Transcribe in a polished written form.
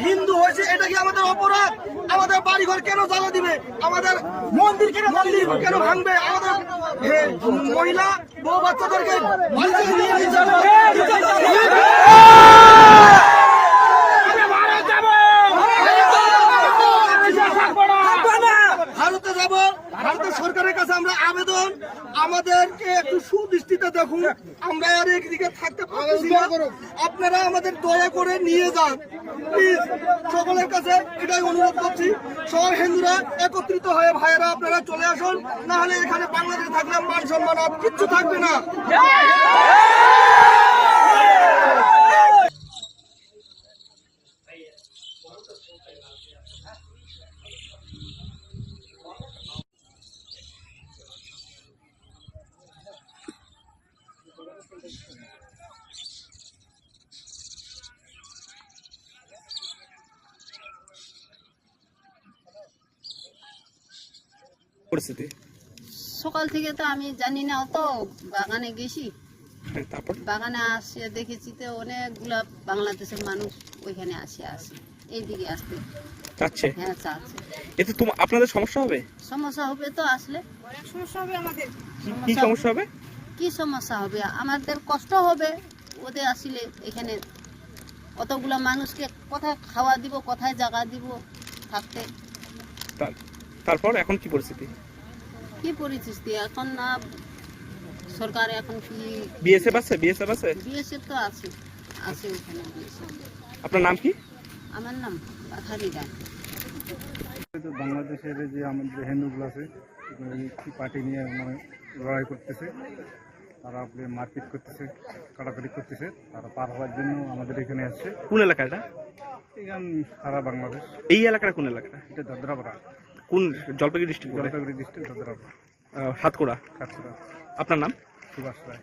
হিন্দু হয়েছে, এটা কি আমাদের অপরাধ? আমাদের বাড়িঘর কেন জ্বালা দিবে? আমাদের মন্দির কেন ভাঙবে? আমাদের মহিলা বউ বাচ্চাদেরকে ভারতে যাব। ভারতের সরকারের কাছে আমরা আবেদন, আমাদেরকে একটু সুদৃষ্টিতে দেখুন। আমরা আর একদিকে থাকতে পারছি না, আপনারা আমাদের দয়া করে নিয়ে যান প্লিজ। সকলের কাছে এটাই অনুরোধ করছি, সব হিন্দুরা একত্রিত হয়ে ভাইয়েরা আপনারা চলে আসুন, না হলে এখানে বাংলাদেশে থাকলে মান সম্মান আর কিচ্ছু থাকবে না। পরিস্থিতি সকাল থেকে তো আমি জানি না, তো বাগানে গেছি, তারপর বাগানে আসে দেখেছি তো অনেকগুলা বাংলাদেশের মানুষ ওইখানে আসে এইদিকে আসতে চাচ্ছে। হ্যাঁ চাচ্ছে। এতে আপনাদের সমস্যা হবে? সমস্যা হবে তো, আসলে অনেক সমস্যা হবে আমাদের। কি সমস্যা হবে? কি সমস্যা হবে? আমাদের কষ্ট হবে ওদের আসলে। এখানে কতগুলা মানুষকে কোথায় খাওয়া দিব, কোথায় জায়গা দিব থাকতে। তারপর এখন কি পরিস্থিতি? কি পরিস্থিতি এখন? না সরকার এখন কি বিএসএফ আছে? বিএসএফ আছে? বিএসএফ তো আছে ওখানে বিএসএফ। আপনার নাম কি? আমার নাম পাথারি রায়। বাংলাদেশের যে আমাদের হিন্দুগুলো আছে পার্টি নিয়ে মানে লড়াই করতেছে, তারা মারপিট করতেছে, কাটাকাটি করতেছে, তারা পার হওয়ার জন্য আমাদের এখানে আসছে। কোন এলাকা এটা? এখান সারা বাংলাদেশ। এই এলাকাটা কোন এলাকাটা? এটা দাদরাপাড়া। কোন জলপাইগুড়ি ডিস্ট্রিক্ট? জলপাইগুড়ি ডিস্ট্রিক্ট দাদরাপাড়া, সাতকুড়া। কাছড়া। আপনার নাম? সুভাষ রায়।